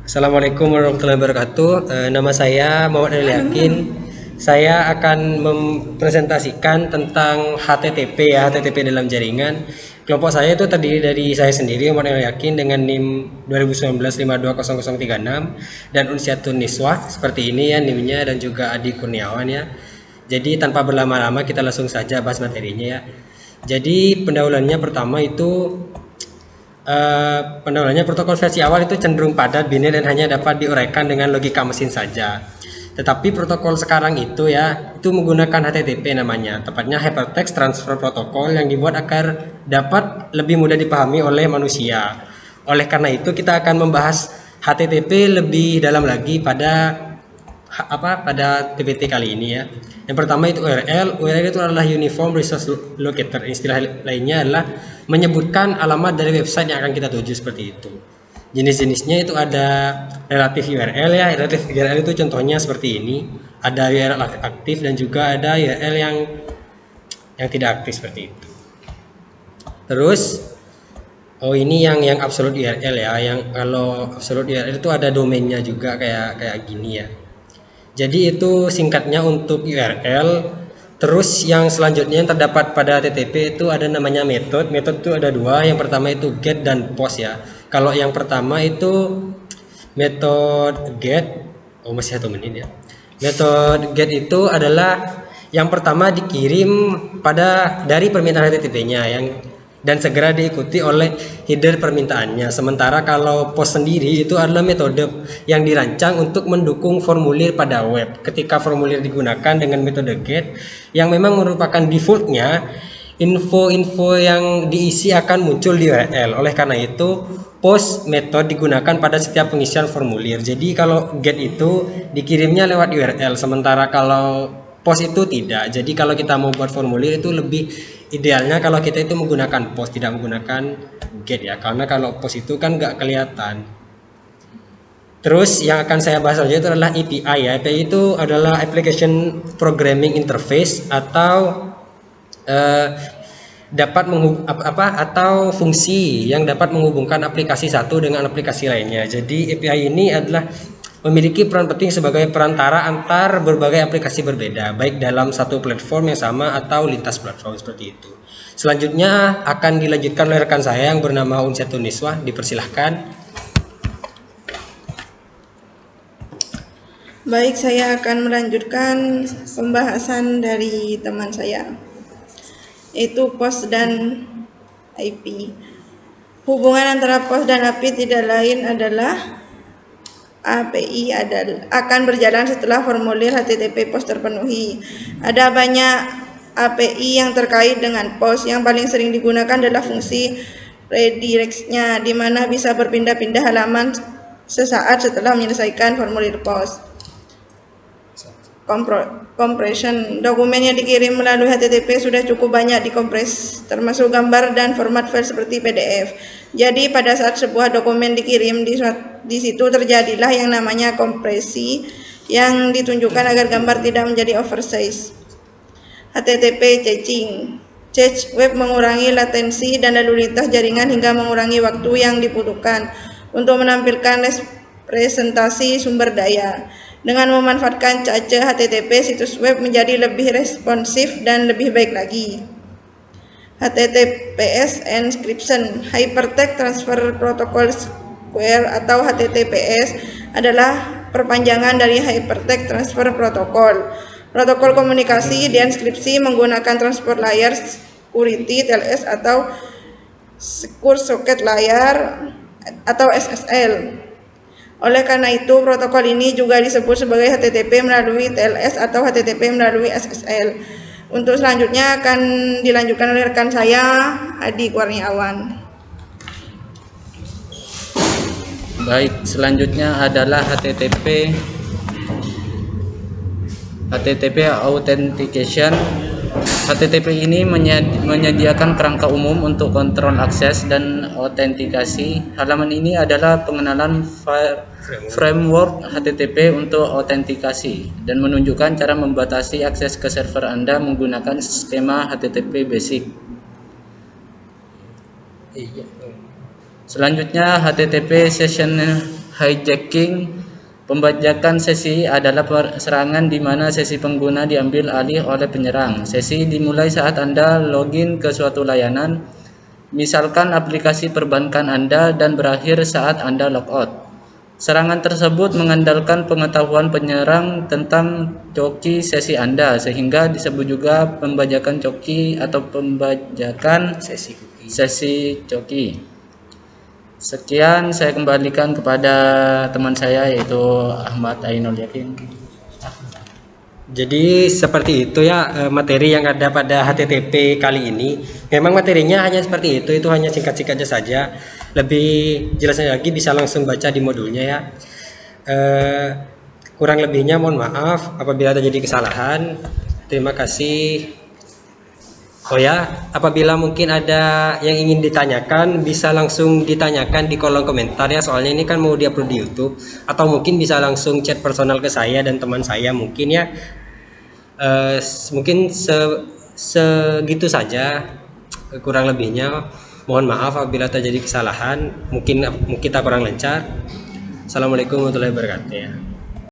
Assalamualaikum warahmatullahi wabarakatuh. Nama saya Muhammad Ali Yakin. Saya akan mempresentasikan tentang HTTP ya, HTTP dalam jaringan. Kelompok saya itu terdiri dari saya sendiri Muhammad Ali Yakin dengan NIM 2019 520036 dan Unsiatun Niswah seperti ini ya NIM-nya, dan juga Adi Kurniawan ya. Jadi tanpa berlama-lama kita langsung saja bahas materinya ya. Jadi pendahuluannya pertama itu pendahuluannya protokol versi awal itu cenderung padat, binir, dan hanya dapat diuraikan dengan logika mesin saja. Tetapi protokol sekarang itu ya, itu menggunakan HTTP namanya, tepatnya Hypertext Transfer Protocol, yang dibuat agar dapat lebih mudah dipahami oleh manusia. Oleh karena itu kita akan membahas HTTP lebih dalam lagi pada TPT kali ini ya. Yang pertama itu URL. URL itu adalah Uniform Resource Locator. Istilah lainnya adalah menyebutkan alamat dari website yang akan kita tuju seperti itu. Jenis-jenisnya itu ada relatif URL ya. Relatif URL itu contohnya seperti ini. Ada URL aktif dan juga ada URL yang tidak aktif seperti itu. Terus ini yang absolute URL ya. Yang kalau absolute URL itu ada domainnya juga kayak gini ya. Jadi itu singkatnya untuk URL. Terus yang selanjutnya yang terdapat pada HTTP itu ada namanya method. Method itu ada dua. Yang pertama itu get dan post ya. Kalau yang pertama itu method get, masih 1 menit ya. Method get itu adalah yang pertama dikirim dari permintaan HTTP-nya dan segera diikuti oleh header permintaannya. Sementara kalau post sendiri itu adalah metode yang dirancang untuk mendukung formulir pada web. Ketika formulir digunakan dengan metode get yang memang merupakan defaultnya, info-info yang diisi akan muncul di URL. Oleh karena itu, post method digunakan pada setiap pengisian formulir. Jadi kalau get itu dikirimnya lewat URL, sementara kalau post itu tidak. Jadi kalau kita mau buat formulir itu lebih idealnya kalau kita itu menggunakan post, tidak menggunakan get ya, karena kalau post itu kan nggak kelihatan. Terus yang akan saya bahas saja itu adalah API ya. API itu adalah Application Programming Interface atau atau fungsi yang dapat menghubungkan aplikasi satu dengan aplikasi lainnya. Jadi API ini adalah memiliki peran penting sebagai perantara antar berbagai aplikasi berbeda, baik dalam satu platform yang sama atau lintas platform seperti itu. Selanjutnya akan dilanjutkan oleh rekan saya yang bernama Unsiatun Niswah. Dipersilahkan. Baik, saya akan melanjutkan pembahasan dari teman saya, yaitu POST dan IP. Hubungan antara POST dan API tidak lain adalah API akan berjalan setelah formulir HTTP POST terpenuhi. Ada banyak API yang terkait dengan POST. Yang paling sering digunakan adalah fungsi redirects-nya, di mana bisa berpindah-pindah halaman sesaat setelah menyelesaikan formulir POST. Compression. Dokumen yang dikirim melalui HTTP sudah cukup banyak dikompres, termasuk gambar dan format file seperti PDF. Jadi pada saat sebuah dokumen dikirim, di situ terjadilah yang namanya kompresi yang ditunjukkan agar gambar tidak menjadi oversize. HTTP caching. Cache web mengurangi latensi dan lalu lintas jaringan hingga mengurangi waktu yang dibutuhkan untuk menampilkan presentasi sumber daya. Dengan memanfaatkan cache HTTP, situs web menjadi lebih responsif dan lebih baik lagi. HTTPS encryption. Hypertext Transfer Protocol Square atau HTTPS adalah perpanjangan dari Hypertext Transfer Protocol. Protokol komunikasi dienkripsi menggunakan Transport Layer Security TLS atau Secure Socket Layer atau SSL. Oleh karena itu, protokol ini juga disebut sebagai HTTP melalui TLS atau HTTP melalui SSL. Untuk selanjutnya akan dilanjutkan oleh rekan saya, Adi Kurniawan. Baik, selanjutnya adalah HTTP Authentication. HTTP ini menyediakan kerangka umum untuk kontrol akses dan autentikasi. Halaman ini adalah pengenalan framework HTTP untuk autentikasi dan menunjukkan cara membatasi akses ke server Anda menggunakan skema HTTP basic. Selanjutnya HTTP Session hijacking. Pembajakan sesi adalah serangan di mana sesi pengguna diambil alih oleh penyerang. Sesi dimulai saat Anda login ke suatu layanan, misalkan aplikasi perbankan Anda, dan berakhir saat Anda logout. Serangan tersebut mengandalkan pengetahuan penyerang tentang coki sesi Anda, sehingga disebut juga pembajakan coki atau pembajakan sesi coki. Sekian, saya kembalikan kepada teman saya yaitu Ahmad Ainul Yakin. Jadi seperti itu ya materi yang ada pada HTTP kali ini. Memang materinya hanya seperti itu hanya singkat-singkatnya saja. Lebih jelasnya lagi bisa langsung baca di modulnya ya. Kurang lebihnya mohon maaf apabila terjadi kesalahan. Terima kasih. Oh ya, apabila mungkin ada yang ingin ditanyakan bisa langsung ditanyakan di kolom komentar ya, soalnya ini kan mau diupload di YouTube, atau mungkin bisa langsung chat personal ke saya dan teman saya mungkin ya. Mungkin segitu saja, kurang lebihnya mohon maaf apabila terjadi kesalahan, mungkin kita kurang lancar. Assalamualaikum warahmatullahi wabarakatuh ya.